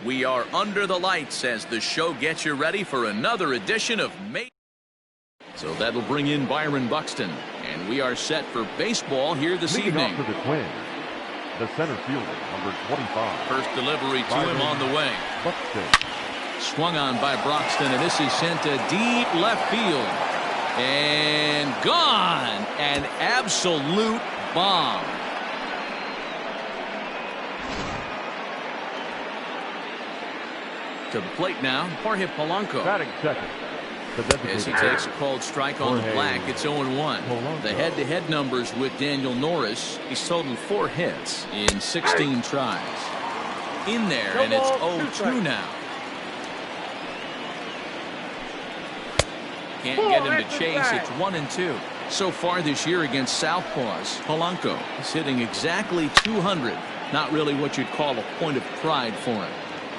We are under the lights as the show gets you ready for another edition of May. So that'll bring in Byron Buxton, and we are set for baseball here this evening. For the Twins, the center fielder, number 25. First delivery to him on the way. Buxton. Swung on by Broxton, and this is sent to deep left field. And gone! An absolute bomb. To the plate now, Jorge Polanco. Batting second. As he takes a called strike on the black, it's 0-1. The head-to-head numbers with Daniel Norris, he's totaled 4 hits in 16 tries. In there, and it's 0-2 now. Can't get him to chase. It's 1-2. So far this year against Southpaws, Polanco is hitting exactly 200. Not really what you'd call a point of pride for him.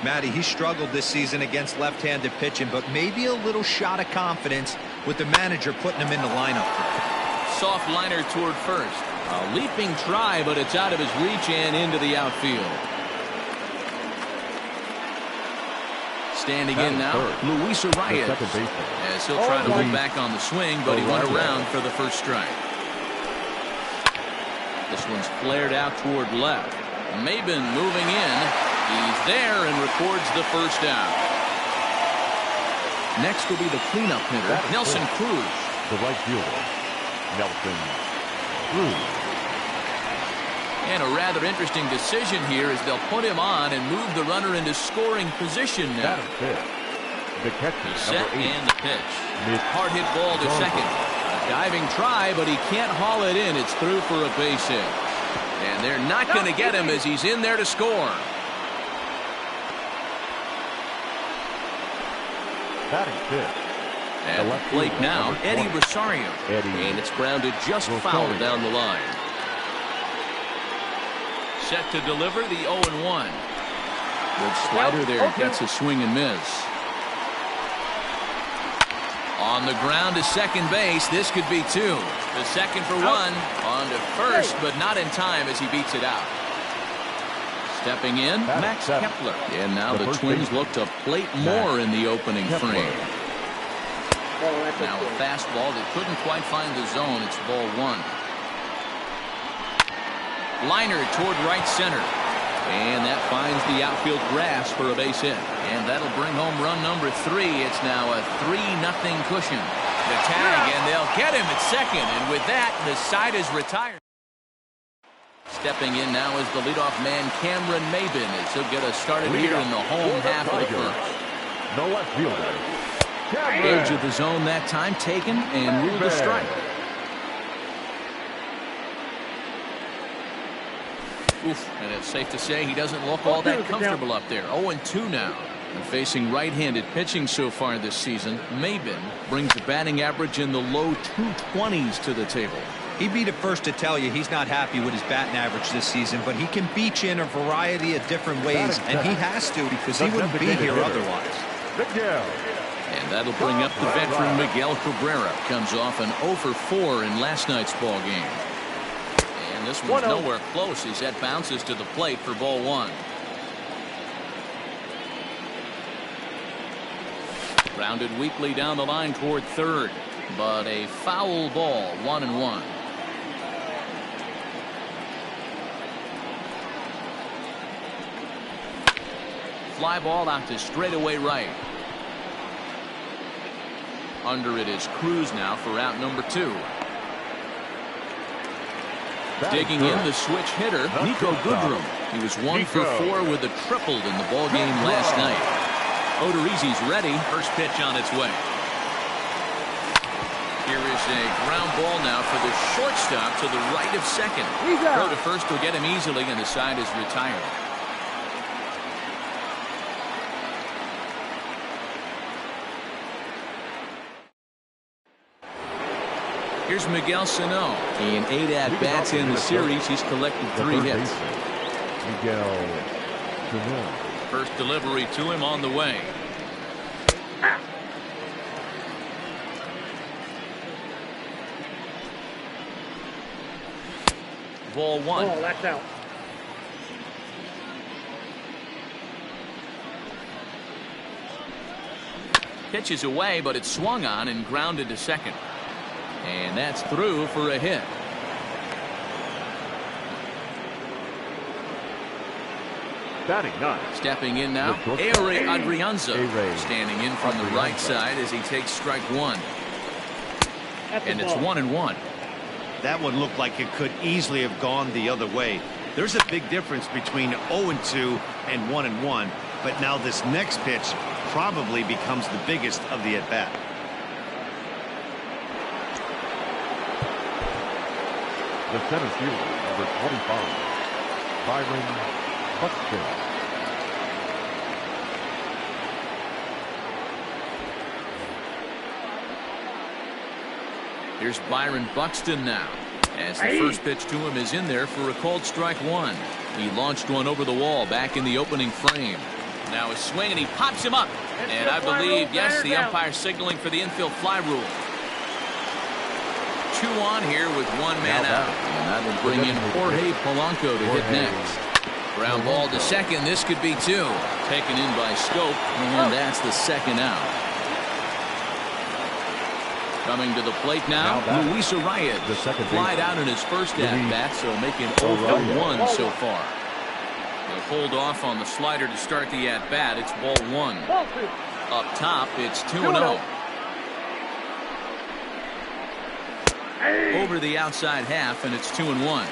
Matty, he struggled this season against left-handed pitching, but maybe a little shot of confidence with the manager putting him in the lineup. Soft liner toward first. A leaping try, but it's out of his reach and into the outfield. Standing in now, Luis Arias. As he'll try to move back on the swing, but he went around for the first strike. This one's flared out toward left. Maben moving in. He's there and records the first out. Next will be the cleanup hitter, Nelson Cruz. The right fielder, Nelson Cruz. And a rather interesting decision here as they'll put him on and move the runner into scoring position now. The catcher, set and the pitch. Hard hit ball to second. A diving try, but he can't haul it in. It's through for a base hit. And they're not going to get him as he's in there to score. Batting fifth. At the plate now, Eddie Rosario. And it's grounded just foul down the line. Set to deliver the 0-1. Good slider there. Gets a swing and miss. On the ground to second base. This could be 2. The second for 1. On to first, but not in time as he beats it out. Stepping in, Max Kepler. And now the Twins look to plate more in the opening frame. Now a fastball that couldn't quite find the zone. It's ball 1. Liner toward right center. And that finds the outfield grass for a base hit. And that'll bring home run number 3. It's now a 3-0 cushion. The tag, and they'll get him at second. And with that, the side is retired. Stepping in now is the leadoff man, Cameron Maben, as he'll get us started here in the home half of the first. No left fielder. Edge of the zone that time taken and ruled a strike. Oof, and it's safe to say he doesn't look all that comfortable up there. 0-2 now. And facing right-handed pitching so far this season, Maben brings a batting average in the low 220s to the table. He'd be the first to tell you he's not happy with his batting average this season, but he can beat you in a variety of different ways, and he has to because he wouldn't be here otherwise. And that'll bring up the veteran Miguel Cabrera. Comes off an 0-for-4 in last night's ball game. And this one's nowhere close as that bounces to the plate for ball 1. Grounded weakly down the line toward third, but a foul ball, 1-1. Fly ball out to straightaway right. Under it is Cruz now for out number 2. Digging in the switch hitter, Nico Goodrum. He was 1-for-4 with a triple in the ball game last night. Odorizzi's ready. First pitch on its way. Here is a ground ball now for the shortstop to the right of second. Throw to first will get him easily, and the side is retired. Here's Miguel Sano. In 8 at-bats in the series, he's collected 3 hits. Miguel Sano. First delivery to him on the way. Ball 1. Oh, that's out. pitch is away, but it's swung on and grounded to second. And that's through for a hit. Batting ninth. Stepping in now, Adrianza, standing in from the right side as he takes strike one. And it's 1-1. That one looked like it could easily have gone the other way. There's a big difference between 0-2 and 1-1, but now this next pitch probably becomes the biggest of the at-bat. The center fielder, number 25, Byron Buxton. Here's Byron Buxton now, as the first pitch to him is in there for a called strike one. He launched one over the wall back in the opening frame. Now a swing, and he pops him up. And I believe, yes, the umpire signaling for the infield fly rule. 2 on here with 1 man out. And that will bring in Jorge Polanco to hit next. Ground ball to second. This could be 2. Taken in by Scope, and that's the second out. Coming to the plate now, Luis Arias. Flied out in his first at-bat, so making 0-1 so far. He'll hold off on the slider to start the at-bat. It's ball 1. Up top, it's 2-0. Over the outside half, and it's 2-1.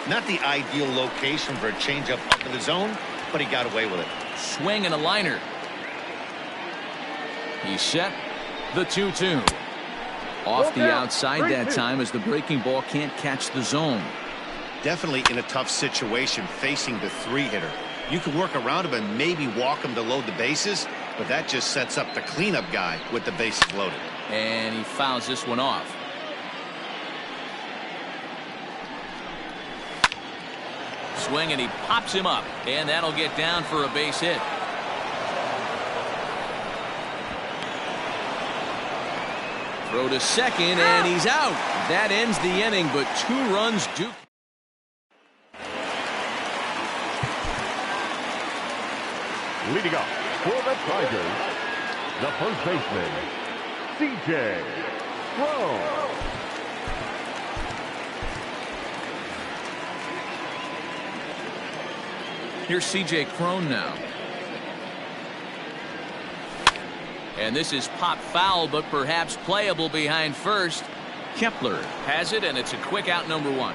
Not the ideal location for a changeup up in the zone, but he got away with it. Swing and a liner. He's set. The 2-2. Off the outside that time as the breaking ball can't catch the zone. Definitely in a tough situation facing the 3-hitter. You can work around him and maybe walk him to load the bases, but that just sets up the cleanup guy with the bases loaded. And he fouls this one off. Swing, and he pops him up, and that'll get down for a base hit. Throw to second, and he's out. That ends the inning, but 2 runs do. Leading up for the Tigers, the first baseman, C.J. Cron. Here's C.J. Cron now. And this is pop foul, but perhaps playable behind first. Kepler has it, and it's a quick out, number 1.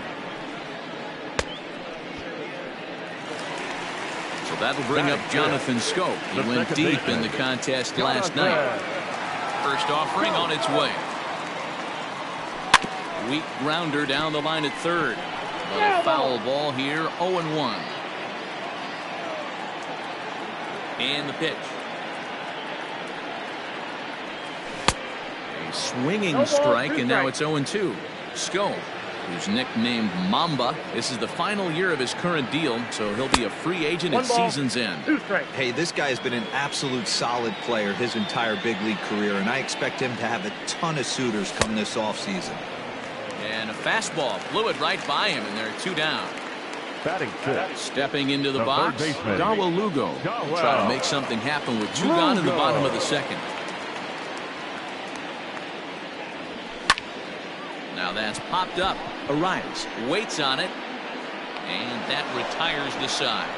So that'll bring up Jonathan Scope. He went deep in the contest last night. First offering on its way. Weak grounder down the line at third. But a foul ball here, 0-1. And the pitch. A swinging strike, and now it's 0-2. Scope, who's nicknamed Mamba. This is the final year of his current deal, so he'll be a free agent at season's end. Hey, this guy has been an absolute solid player his entire big league career, and I expect him to have a ton of suitors come this offseason. And a fastball blew it right by him, and they're 2 down. Batting fifth. Stepping into the box, Darwell Lugo. Try to make something happen with 2 gone in the bottom of the second. Now that's popped up. Arias waits on it, and that retires the side.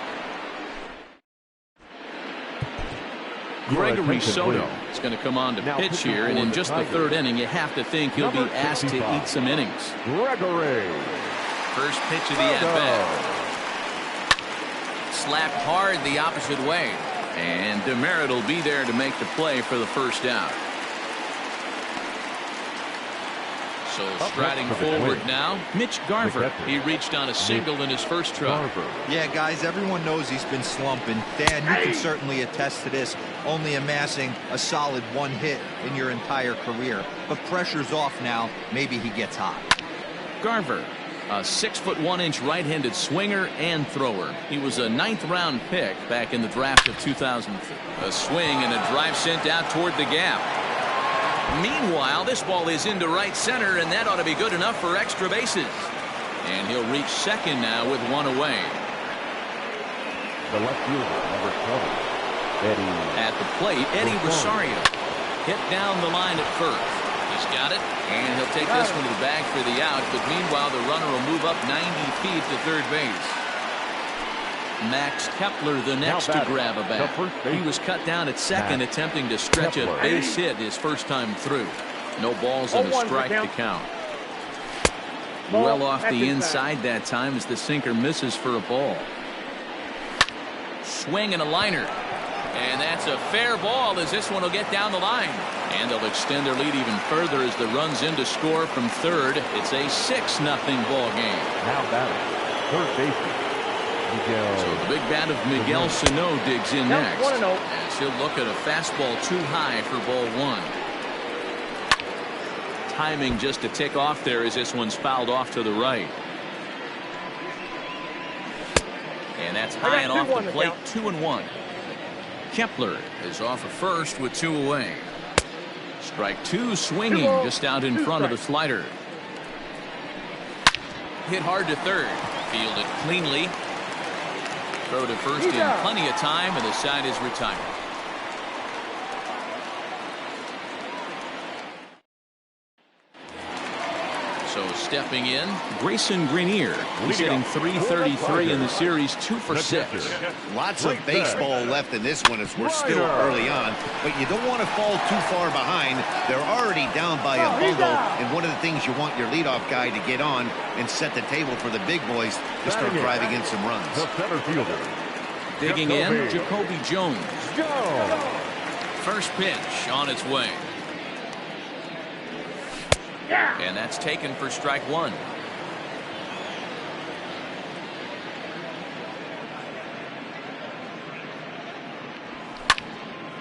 Gregory Soto is going to come on to pitch here, and in just the 3rd inning, you have to think he'll be asked to eat some innings. Gregory. First pitch of the at-bat. Slapped hard the opposite way. And Demerit will be there to make the play for the first out. So striding forward now, Mitch Garver. He reached on a single in his first try. Yeah, guys, everyone knows he's been slumping. Dan, you can certainly attest to this, only amassing a solid 1 hit in your entire career. But pressure's off now. Maybe he gets hot. Garver, a 6'1" right-handed swinger and thrower. He was a 9th-round pick back in the draft of 2003. A swing and a drive sent out toward the gap. Meanwhile, this ball is into right center, and that ought to be good enough for extra bases. And he'll reach second now with 1 away. The left fielder, number 20, Eddie. At the plate, Eddie Rosario. Hit down the line at first. He's got it, and he'll take this one to the bag for the out. But meanwhile, the runner will move up 90 feet to third base. Max Kepler, the next to grab a bat. He was cut down at second, attempting to stretch a base hit his first time through. No balls and a strike to count. Well off the inside that time as the sinker misses for a ball. Swing and a liner. And that's a fair ball as this one will get down the line. And they'll extend their lead even further as the run's in to score from third. It's a 6-0 ball game. Now batting, third baseman, Miguel. So the big bat of Miguel Sano digs in next. As he'll look at a fastball too high for ball one. Timing just to tick off there as this one's fouled off to the right. And that's high and off the plate, 2-1. Kepler is off of first with 2 away. Strike 2, swinging just out in front of the slider. Hit hard to third. Fielded cleanly. Throw to first in plenty of time, and the side is retired. So stepping in, Grayson Greenier. He's hitting .333 in the series, 2 for 6. Lots of baseball left in this one as we're still early on, but you don't want to fall too far behind. They're already down by a bundle, and one of the things you want your leadoff guy to get on and set the table for the big boys to start driving in some runs. The center fielder. Digging in, Jacoby Jones. First pitch on its way. And that's taken for strike 1.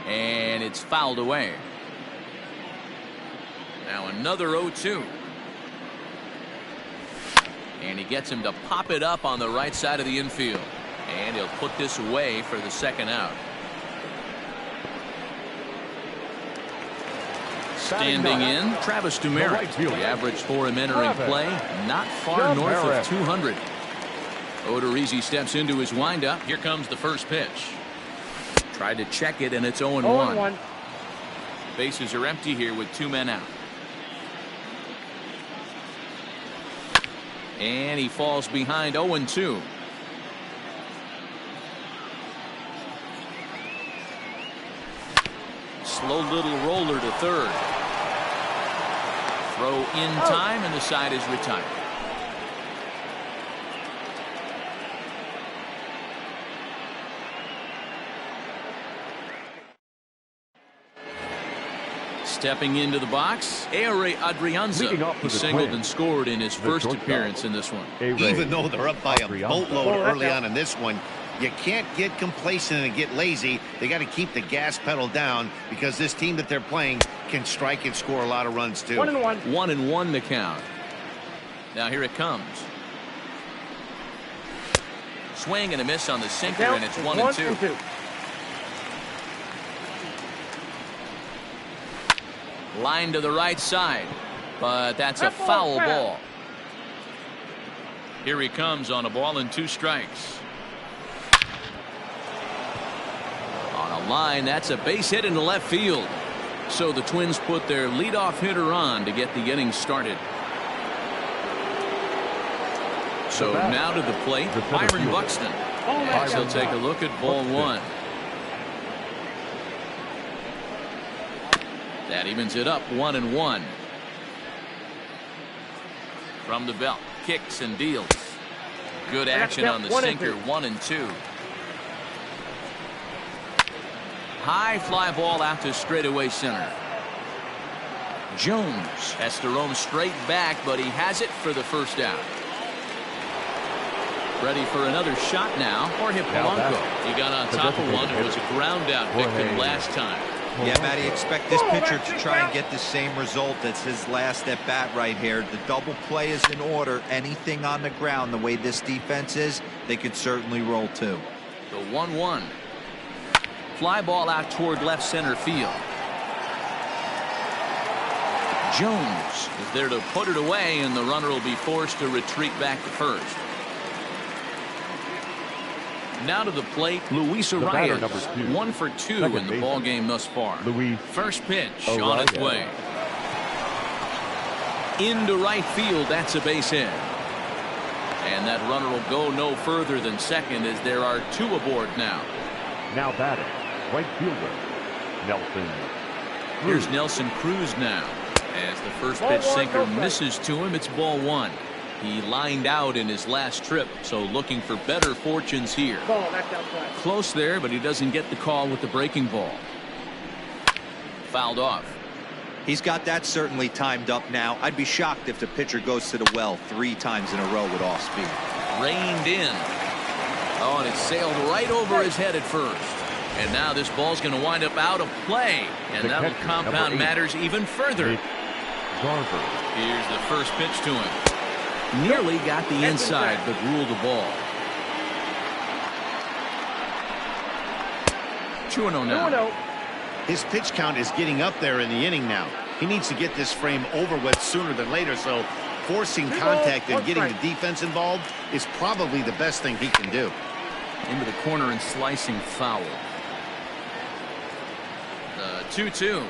And it's fouled away. Now another 0-2. And he gets him to pop it up on the right side of the infield. And he'll put this away for the second out. Standing in, Travis Demeritte. The average for him entering play, not far north of 200. Odorizzi steps into his windup. Here comes the first pitch. Tried to check it, and it's 0-1. Bases are empty here with 2 men out. And he falls behind 0-2. Slow little roller to third. Throw in time, and the side is retired. Stepping into the box, Ehire Adrianza. He singled and scored in his first appearance in this one. Even though they're up by a boatload early on in this one, you can't get complacent and get lazy. They got to keep the gas pedal down because this team that they're playing can strike and score a lot of runs too. 1-1 to count. Now here it comes. Swing and a miss on the sinker, and it's 1-2. Line to the right side, but that's a foul ball. Here he comes on a ball and 2 strikes. On a line, that's a base hit into left field. So the Twins put their leadoff hitter on to get the inning started. So now to the plate, Byron Buxton. As he'll take a look at ball 1. That evens it up 1-1. From the belt, kicks and deals. Good action on the sinker, 1-2. High fly ball out to straightaway center. Jones has to roam straight back, but he has it for the first out. Ready for another shot now. Jorge Polanco. He got on top of one. It was a ground out victim last time. Yeah, Matty, expect this pitcher to try and get the same result as his last at bat right here. The double play is in order. Anything on the ground, the way this defense is, they could certainly roll too. The 1-1. Fly ball out toward left center field. Jones is there to put it away, and the runner will be forced to retreat back to first. Now to the plate, Luis The batter, Arias. number 2. 1 for 2 Second in the baseman. ball game thus far. Luis First pitch Arias. on its way. Into right field, that's a base hit. And that runner will go no further than second as there are 2 aboard now. Now batting, right fielder, Nelson. Here's Nelson Cruz now. As the first pitch sinker misses to him, it's ball 1. He lined out in his last trip, so looking for better fortunes here. Close there, but he doesn't get the call with the breaking ball. Fouled off. He's got that certainly timed up now. I'd be shocked if the pitcher goes to the well 3 times in a row with off speed. Reined in. Oh, and it sailed right over his head at first. And now this ball's going to wind up out of play. And The that'll catcher, compound number 8. matters even further. Garver. Here's the first pitch to him. Nearly got the inside, but ruled the ball. 2-0 now. His pitch count is getting up there in the inning now. He needs to get this frame over with sooner than later, so forcing contact and getting the defense involved is probably the best thing he can do. Into the corner and slicing foul. The 2-2.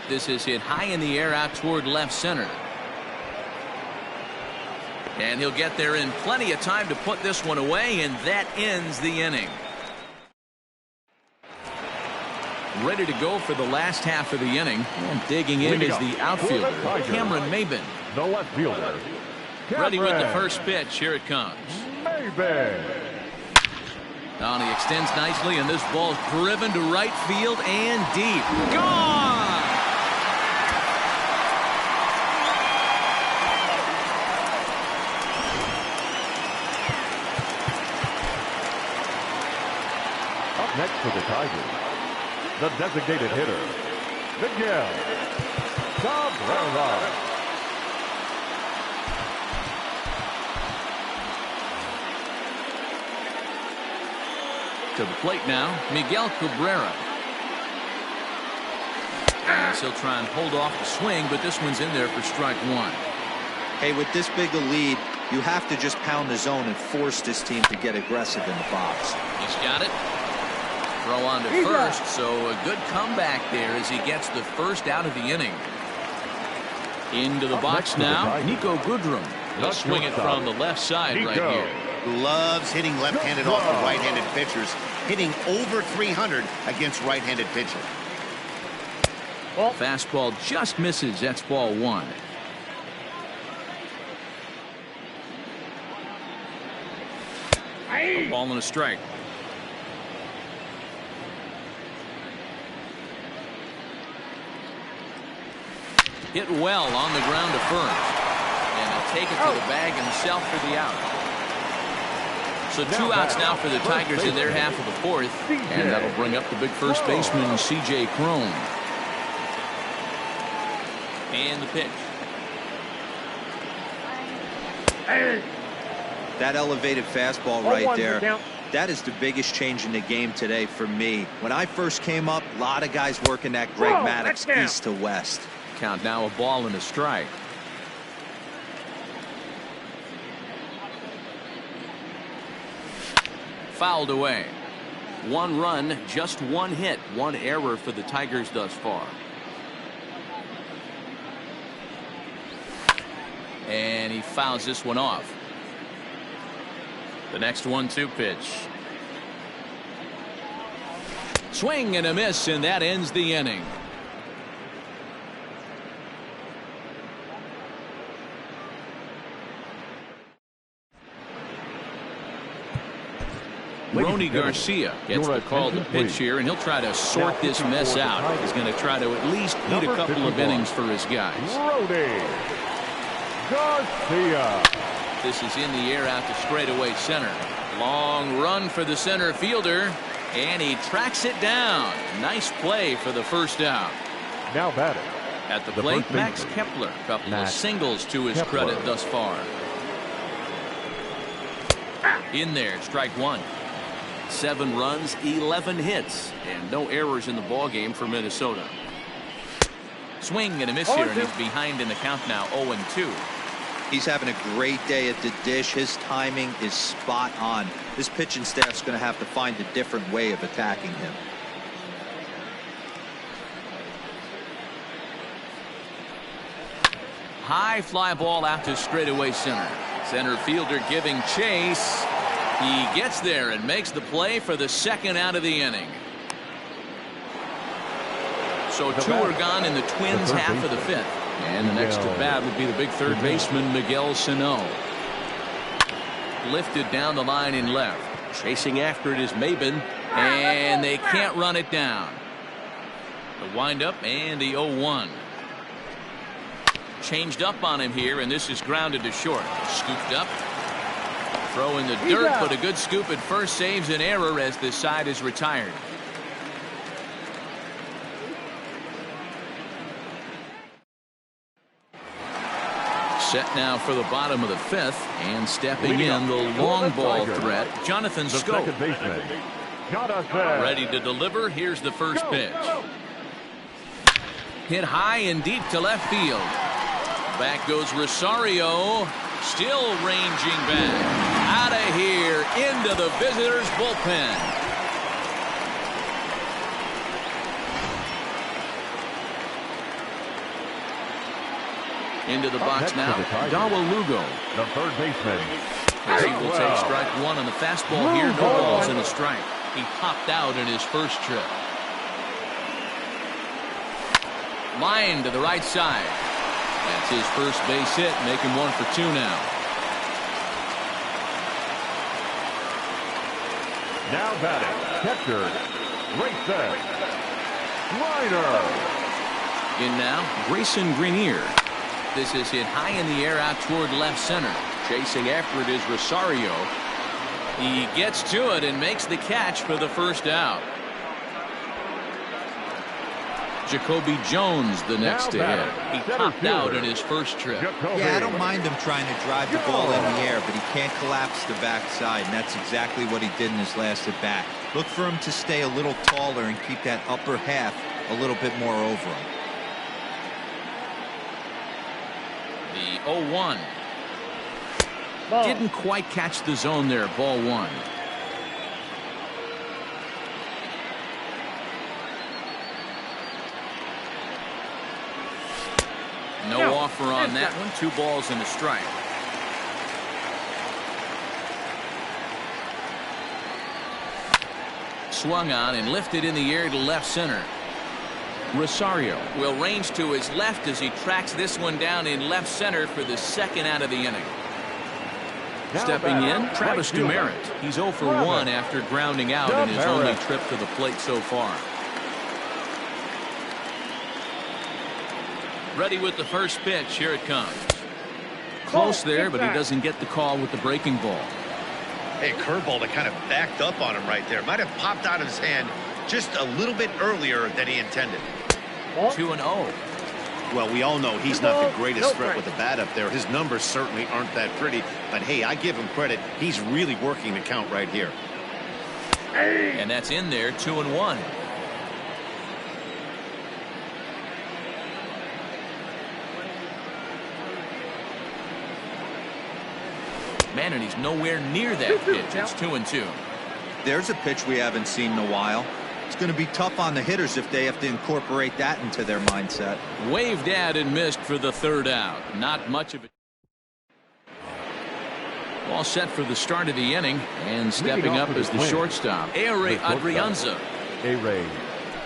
This is hit high in the air out toward left center. And he'll get there in plenty of time to put this one away, and that ends the inning. Ready to go for the last half of the inning. And digging in is the outfielder, Cameron Maben. The left fielder, Ready with the Cameron first pitch. Here it comes. Maben. Now he extends nicely, and this ball's driven to right field and deep. Gone! Up next for the Tigers, the designated hitter, Miguel Cabrera. To the plate now, Miguel Cabrera. As he'll try and hold off the swing, but this one's in there for strike 1. Hey, with this big a lead, you have to just pound the zone and force this team to get aggressive in the box. He's got it. Throw on to first, so a good comeback there as he gets the first out of the inning. Into the box now, Nico Goodrum. He'll swing it from the left side right here. Loves hitting left-handed off of right-handed pitchers, hitting over 300 against right-handed pitchers. Fastball just misses. That's ball 1. A ball and a strike. Hit well on the ground to first. And he'll take it to the bag himself for the out. So 2 outs now for the Tigers in their half of the 4th. And that'll bring up the big first baseman, C.J. Cron. And the pitch. That elevated fastball right there, that is the biggest change in the game today for me. When I first came up, a lot of guys working that Greg Maddox east to west. Count now, a ball and a strike. Fouled away. 1 run, just 1 hit, 1 error for the Tigers thus far. And he fouls this one off. The next 1-2 pitch. Swing and a miss, and that ends the inning. Ronnie Garcia gets the call to pitch here, and he'll try to sort this mess out. He's going to try to at least eat a couple of innings for his guys. Ronnie Garcia. This is in the air out to straightaway center. Long run for the center fielder, and he tracks it down. Nice play for the first out. Now batting. At the plate, Max Kepler. A couple of singles to his credit thus far. In there, strike 1. 7 runs, 11 hits, and no errors in the ballgame for Minnesota. Swing and a miss here, and he's behind in the count now, 0-2. He's having a great day at the dish. His timing is spot on. This pitching staff's going to have to find a different way of attacking him. High fly ball out to straightaway center. Center fielder giving chase. He gets there and makes the play for the second out of the inning. So two are gone in the Twins' half of the fifth. And the next to bat would be the big third baseman, Miguel Sano. Lifted down the line in left. Chasing after it is Maben. And they can't run it down. The windup and the 0-1. Changed up on him here, and this is grounded to short. Scooped up. Throw in the dirt, but a good scoop at first saves an error as this side is retired. Set now for the bottom of the fifth, and stepping in the long ball threat, Jonathan Scope. Ready to deliver. Here's the first pitch. Hit high and deep to left field. Back goes Rosario, still ranging back. Out of here, into the visitors' bullpen. Into the box now, Dawa Lugo. The third baseman. As he will take strike one on the fastball here. No balls and a strike. He popped out in his first trip. Line to the right side. That's his first base hit, making 1 for 2 now. Now batting, catcher, Grayson Reiner. In now, Grayson Greenier. This is hit high in the air out toward left center. Chasing after it is Rosario. He gets to it and makes the catch for the first out. Jacoby Jones the next to hit. He popped out in his first trip. Yeah, I don't mind him trying to drive the ball in the air, but he can't collapse the backside, and that's exactly what he did in his last at bat. Look for him to stay a little taller and keep that upper half a little bit more over him. The 0-1. Didn't quite catch the zone there. Ball 1. No offer on that one. 2 balls and a strike. Swung on and lifted in the air to left center. Rosario will range to his left as he tracks this one down in left center for the second out of the inning. Stepping in, Travis Dumerit. He's 0 for 1 after grounding out in his only trip to the plate so far. Ready with the first pitch. Here it comes. Close there, but he doesn't get the call with the breaking ball. Hey, curveball that kind of backed up on him right there. Might have popped out of his hand just a little bit earlier than he intended. 2-0. Well, we all know he's not the greatest threat with the bat up there. His numbers certainly aren't that pretty. But, hey, I give him credit. He's really working the count right here. And that's in there. 2-1. Man, and he's nowhere near that pitch. It's 2-2. There's a pitch we haven't seen in a while. It's going to be tough on the hitters if they have to incorporate that into their mindset. Waved at and missed for the third out. Not much of it. All set for the start of the inning, and stepping up as the shortstop, Ehire Adrianza. Ehire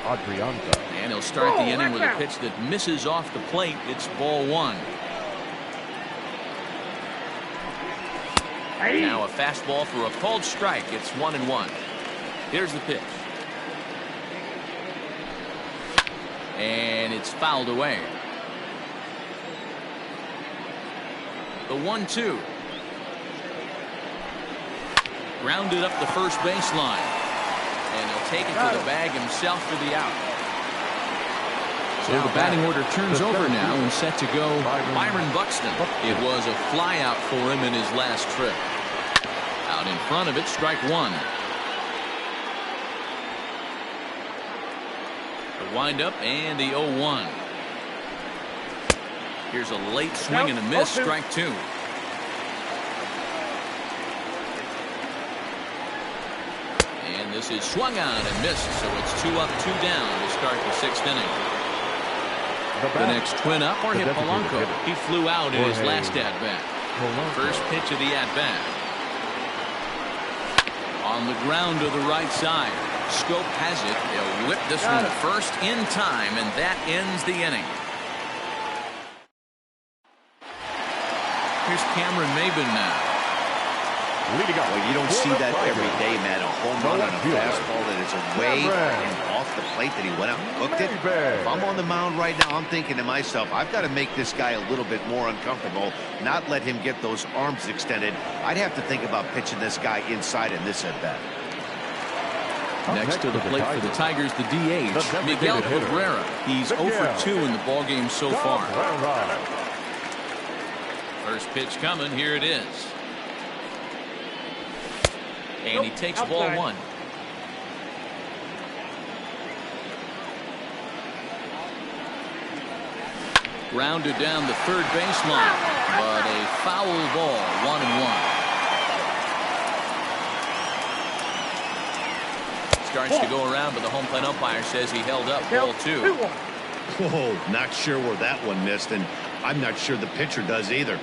Adrianza. And he'll start the inning with a pitch that misses off the plate. It's ball 1. Now a fastball for a called strike. It's 1-1. Here's the pitch. And it's fouled away. The 1-2. Grounded up the first baseline. And he'll take it to the bag himself for the out. So the batting order turns over now and set to go Byron Buxton. It was a fly out for him in his last trip. Out in front of it, strike 1. The windup and the 0-1. Here's a late swing and a miss, strike 2. This is swung on and missed, so it's 2 up, 2 down to start the 6th inning. The next twin up are hit Polanco. He flew out in his last at-bat. First pitch of the at-bat. On the ground to the right side. Scope has it. They'll whip this one first in time, and that ends the inning. Here's Cameron Maben now. Leading up. Well, you don't see that every day, man. A home run on a fastball that is away and off the plate that he went out and hooked it. If I'm on the mound right now, I'm thinking to myself, I've got to make this guy a little bit more uncomfortable, not let him get those arms extended. I'd have to think about pitching this guy inside in this at-bat. Next to the plate for the Tigers, the DH, Miguel Cabrera. He's 0 for 2 in the ballgame so far. First pitch coming. Here it is. And he takes ball 1. Grounded down the third baseline, but a foul ball, 1-1. Starts to go around, but the home plate umpire says he held up, ball 2. Whoa, not sure where that one missed, and I'm not sure the pitcher does either.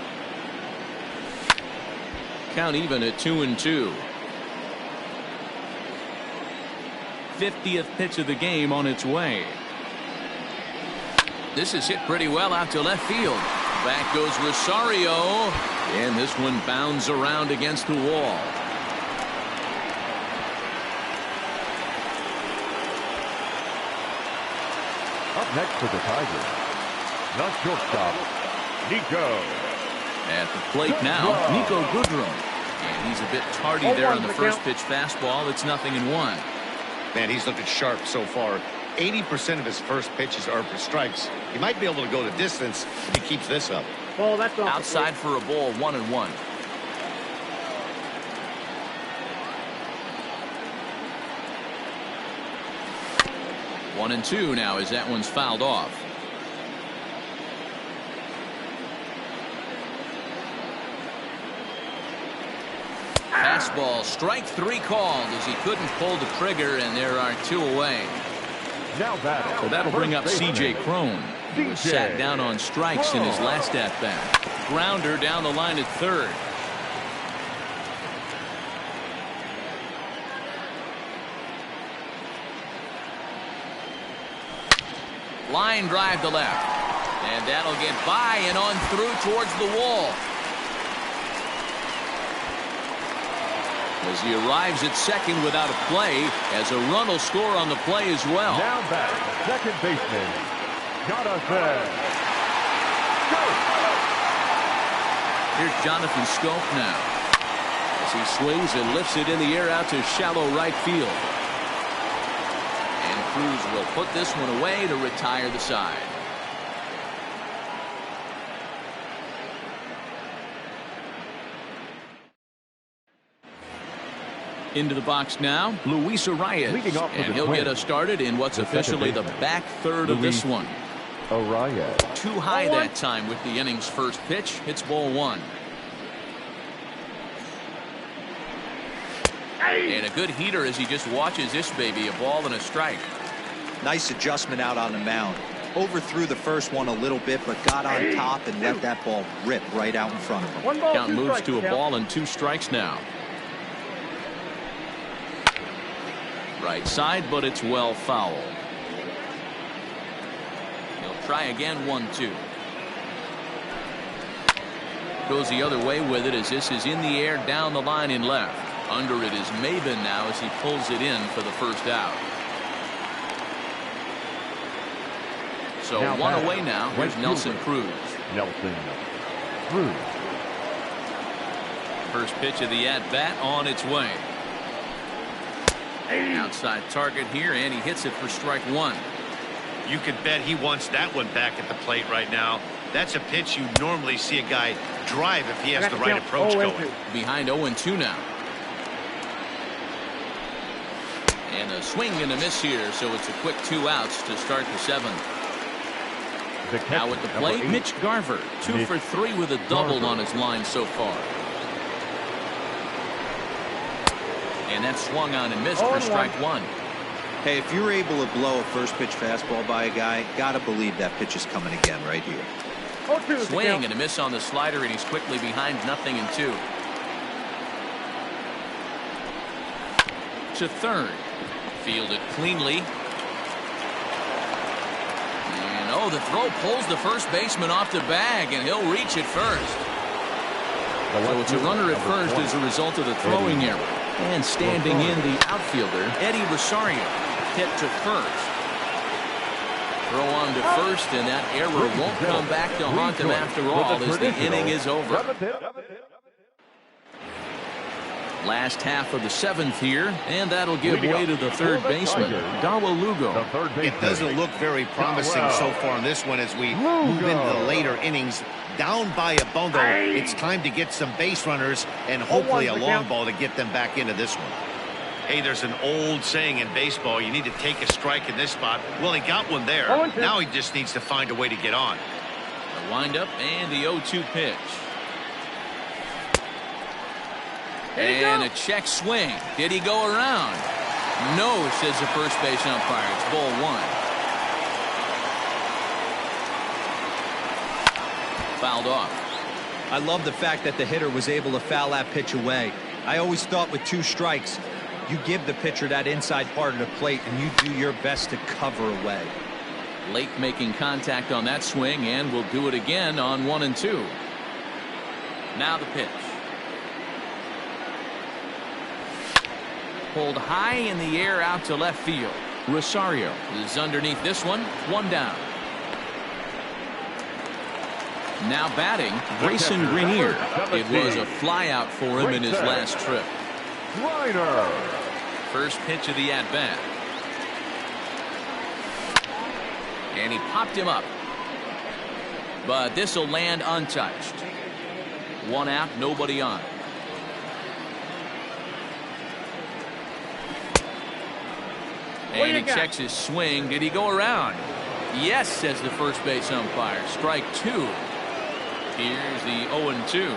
Count even at 2-2. 50th pitch of the game on its way. This is hit pretty well out to left field. Back goes Rosario, and this one bounds around against the wall. Up next for the Tigers, the shortstop, Nico. At the plate now, Nico Goodrum. And he's a bit tardy there on the first pitch fastball. It's 0-1. Man, he's looking sharp so far. 80% of his first pitches are for strikes. He might be able to go the distance if he keeps this up. Oh, that's outside for a ball, 1-1. One and 2 now as that one's fouled off. Fastball, strike 3 called as he couldn't pull the trigger, and there are 2 away. Now that. So that'll bring up C.J. Cron. He was sat down on strikes in his last at-bat. Grounder down the line at third. Line drive to left. And that'll get by and on through towards the wall. As he arrives at second without a play, as a run will score on the play as well. Now back, second baseman, Jonathan. Here's Jonathan Scope now. As he swings and lifts it in the air out to shallow right field. And Cruz will put this one away to retire the side. Into the box now, Luis Arias, and he'll get us started in what's officially the back third of this one. Arias. Too high that time with the inning's first pitch. It's ball 1. And a good heater as he just watches this baby, a ball and a strike. Nice adjustment out on the mound. Overthrew the first one a little bit, but got on top and let that ball rip right out in front of him. Count moves to a ball and 2 strikes now. Right side, but it's well foul. He'll try again, 1-2. Goes the other way with it as this is in the air down the line in left. Under it is Maben now as he pulls it in for the first out. So now 1 away now. Here's Nelson Cruz. Nelson Cruz. First pitch of the at-bat on its way. Outside target here, and he hits it for strike 1. You could bet he wants that one back at the plate right now. That's a pitch you normally see a guy drive if he has the right approach going. Behind 0-2 now. And a swing and a miss here, so it's a quick 2 outs to start the 7th. Now at the plate, Mitch Garver, 2 for 3 with a double on his line so far. And that swung on and missed for strike one. Hey, if you're able to blow a first pitch fastball by a guy, gotta believe that pitch is coming again right here. Swing and a miss on the slider, and he's quickly behind 0-2. To third. Fielded cleanly. And oh, the throw pulls the first baseman off the bag, and he'll reach it first. So it's a runner at first as a result of the throwing error. And standing in the outfielder, Eddie Rosario, hit to first. Throw on to first, and that error won't come back to haunt them after all as the inning is over. Last half of the 7th here, and that'll give way to the third baseman, Dawa Lugo. It doesn't look very promising so far in this one as we move into the later innings. Down by a bundle, it's time to get some base runners and hopefully a long ball to get them back into this one. Hey, there's an old saying in baseball, you need to take a strike in this spot. Well, he got one there. Now he just needs to find a way to get on. The windup and the 0-2 pitch. And a check swing. Did he go around? No, says the first base umpire. It's ball one. Fouled off. I love the fact that the hitter was able to foul that pitch away. I always thought with 2 strikes, you give the pitcher that inside part of the plate and you do your best to cover away. Lake making contact on that swing, and will do it again on 1-2. Now the pitch. Pulled high in the air out to left field. Rosario is underneath this one. 1 down. Now batting, Grayson Greenier. It was a flyout for him in his last trip. First pitch of the at-bat. And he popped him up. But this will land untouched. 1 out, nobody on. And he checks his swing. Did he go around? Yes, says the first base umpire. Strike 2. Here's the 0-2.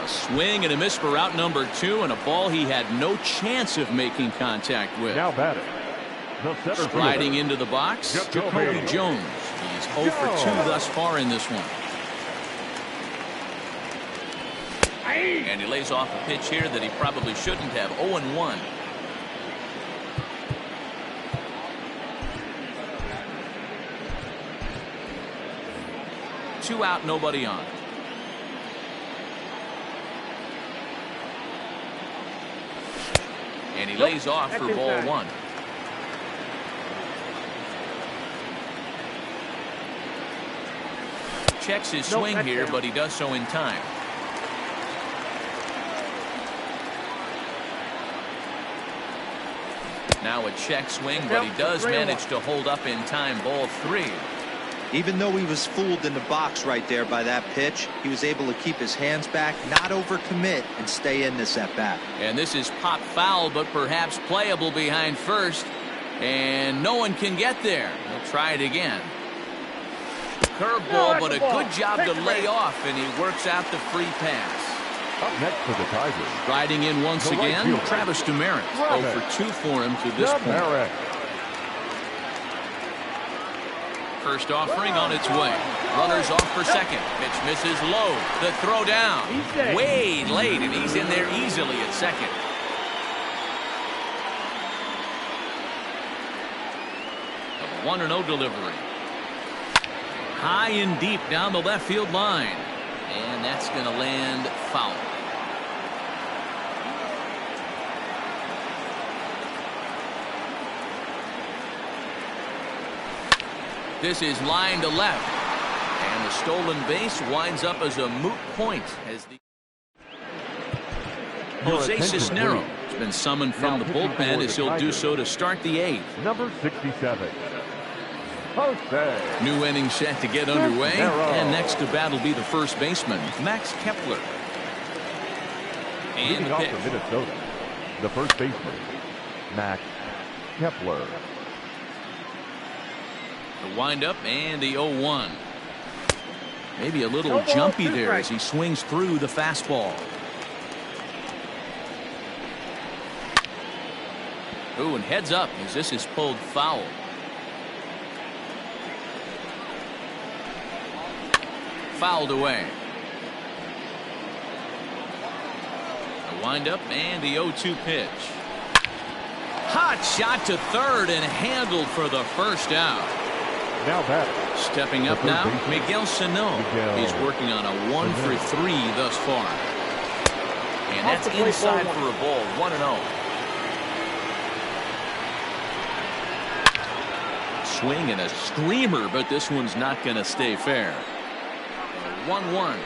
A swing and a miss for out number 2, and a ball he had no chance of making contact with. Now batting. Striding into the box, Jacoby Jones. He's 0 for 2 thus far in this one. And he lays off a pitch here that he probably shouldn't have. 0-1. Two out, nobody on. And he lays off for ball 1. Checks his swing here, but he does so in time. Now a check swing, but he does manage to hold up in time. Ball 3. Even though he was fooled in the box right there by that pitch, he was able to keep his hands back, not overcommit, and stay in this at-bat. And this is pop foul, but perhaps playable behind first. And no one can get there. He'll try it again. Curveball, but a good job to lay off, and he works out the free pass. Up next for the Tigers. Riding in once again, Travis Demeritte. 0 for 2 for him to this point. First offering on its way. Runners off for second. Pitch misses low. The throw down. Way late, and he's in there easily at second. A 1-0 delivery. High and deep down the left field line. And that's going to land foul. This is line to left. And the stolen base winds up as a moot point as the Jose Cisneros has been summoned from the bullpen as he'll do so to start the 8th. Number 67. Jose. New inning set to get underway, and next to bat will be the first baseman, Max Kepler. And Leading the off pitch. for Minnesota, the first baseman, Max Kepler. The windup and the 0-1. Maybe a little jumpy there as he swings through the fastball. Ooh, and heads up as this is pulled foul. Fouled away. The windup and the 0-2 pitch. Hot shot to third and handled for the first out. Now batter. Stepping up now, Miguel Sano. He's working on a 1-for-3 thus far. And that's inside for a ball, 1-0. Swing and a screamer, but this one's not going to stay fair. 1-1.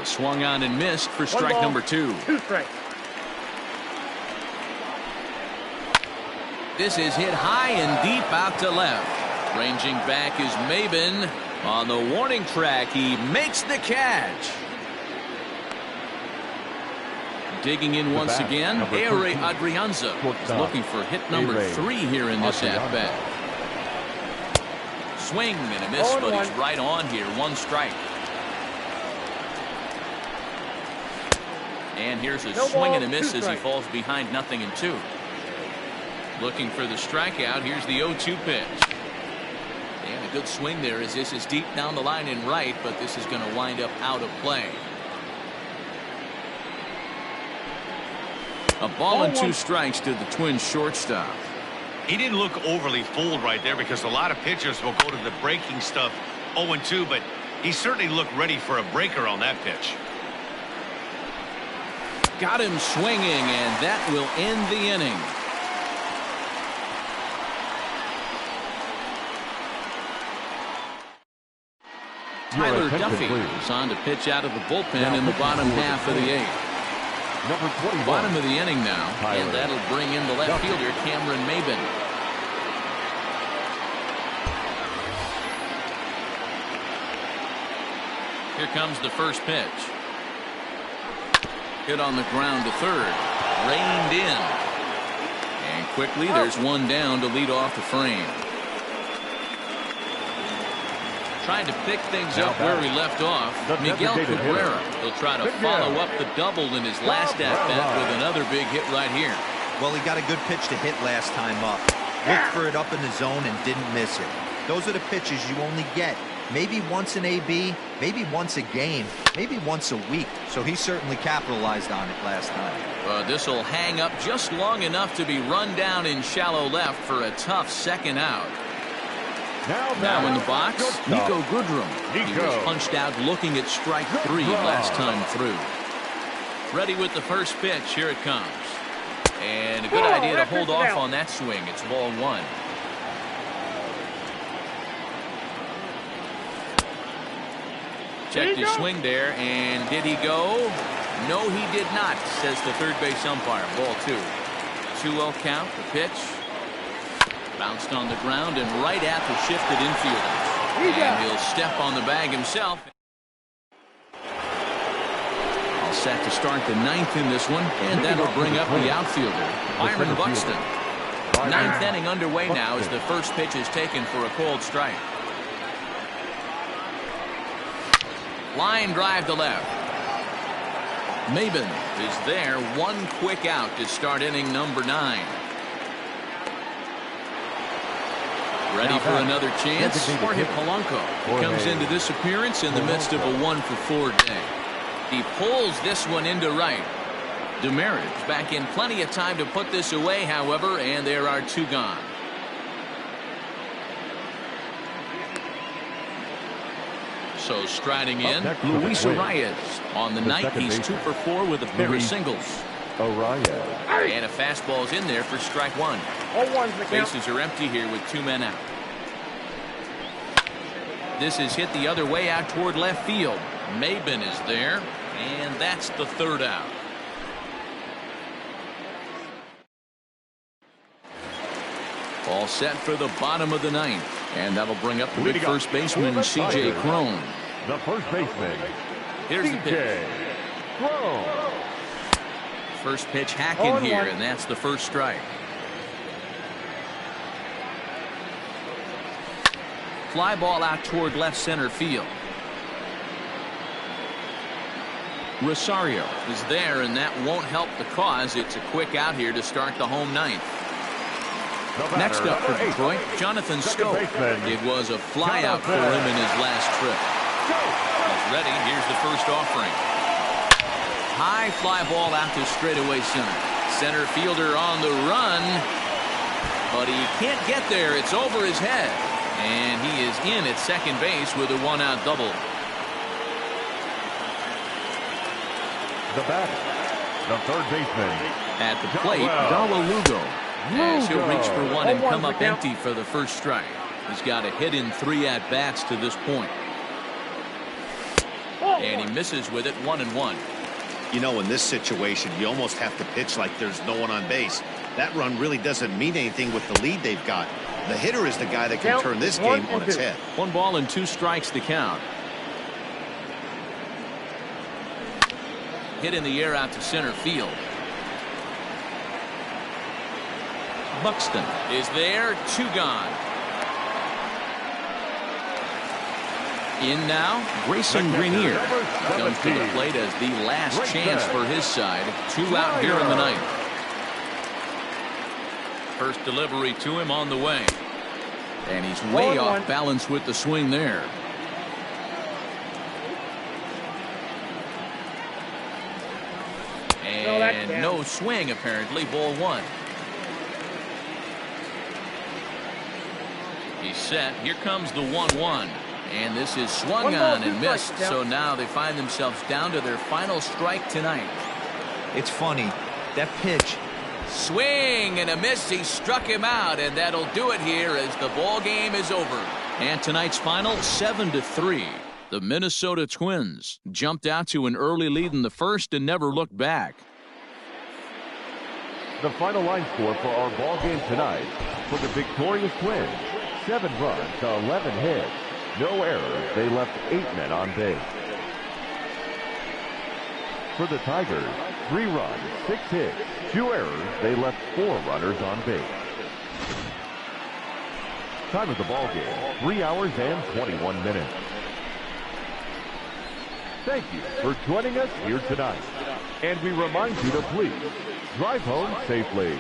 Swung on and missed for strike number 2. 2 strikes. This is hit high and deep out to left. Ranging back is Maben. On the warning track, he makes the catch. Digging in once again, Ehre Adrianza is looking for hit number 3 here in this at-bat. Swing and a miss, but he's right on here. 1 strike. And here's a swing and a miss as he falls behind 0-2. Looking for the strikeout. Here's the 0-2 pitch. And a good swing there as this is deep down the line in right, but this is going to wind up out of play. A ball and 2 strikes to the Twins shortstop. He didn't look overly fooled right there because a lot of pitchers will go to the breaking stuff 0-2, but he certainly looked ready for a breaker on that pitch. Got him swinging, and that will end the inning. Tyler Duffy is on to pitch out of the bullpen in the bottom half of the 8th. Number 21. Bottom of the inning now, and that'll bring in the left fielder Cameron Maben. Here comes the first pitch. Hit on the ground to third. Reined in. And quickly there's one down to lead off the frame. Trying to pick things up where he left off. Miguel Cabrera. He'll try to follow up the double in his last at-bat with another big hit right here. Well, he got a good pitch to hit last time up. Looked for it up in the zone and didn't miss it. Those are the pitches you only get maybe once in AB, maybe once a game, maybe once a week. So he certainly capitalized on it last time. This will hang up just long enough to be run down in shallow left for a tough second out. Now in the box, Nico Goodrum. He was punched out looking at strike 3 last time through. Ready with the first pitch. Here it comes. And a good idea to hold off on that swing. It's ball 1. Checked his swing there, and did he go? No, he did not, says the third base umpire. Ball 2. 2-0 count. The pitch. Bounced on the ground and right at the shifted infielder. And he'll step on the bag himself. All set to start the 9th in this one, and that'll bring up the outfielder, Byron Buxton. 9th inning underway now as the first pitch is taken for a cold strike. Line drive to left. Maben is there. 1 quick out to start inning number 9. Ready for another chance. Jorge Polanco comes into this appearance in the midst of a 1-for-4 day. He pulls this one into right. Demerit's back in plenty of time to put this away, however, and there are 2 gone. So striding in, Luis Arias. On the night, he's 2-for-4 with a pair of singles. And a fastball's in there for strike 1. Bases are empty here with 2 men out. This is hit the other way out toward left field. Maben is there, and that's the 3rd out. All set for the bottom of the 9th, and that'll bring up the big first baseman, C.J. Cron. The first baseman. Here's the pitch. First pitch hacking here, and that's the first strike. Fly ball out toward left center field. Rosario is there, and that won't help the cause. It's a quick out here to start the home ninth. Next up for Detroit, Jonathan Stowe. It was a flyout for him in his last trip. He's ready. Here's the first offering. High fly ball out to straightaway center. Center fielder on the run, but he can't get there. It's over his head, and he is in at second base with a one-out double. The batter, the third baseman. At the plate, Dawa Lugo. As he'll reach for one and come up empty for the first strike. He's got a hit in 3 at-bats to this point. And he misses with it, 1-1. You know, in this situation, you almost have to pitch like there's no one on base. That run really doesn't mean anything with the lead they've got. The hitter is the guy that can turn this game on its head. 1 ball and 2 strikes to count. Hit in the air out to center field. Buxton is there, 2 gone. In now, Grayson Greenier comes to the plate as the last chance for his side. 2 out here in the ninth. First delivery to him on the way. And he's way off balance with the swing there. And no swing, apparently. Ball 1. He's set. Here comes the 1-1. And this is swung on and missed. So now they find themselves down to their final strike tonight. It's funny. That pitch. Swing and a miss. He struck him out, and that'll do it here as the ball game is over. And tonight's final, 7-3. The Minnesota Twins jumped out to an early lead in the first and never looked back. The final line score for our ball game tonight for the victorious Twins: 7 runs to 11 hits. No errors. They left 8 men on base. For the Tigers, 3 runs, 6 hits, 2 errors. They left 4 runners on base. Time of the ball game, 3 hours and 21 minutes. Thank you for joining us here tonight. And we remind you to please drive home safely.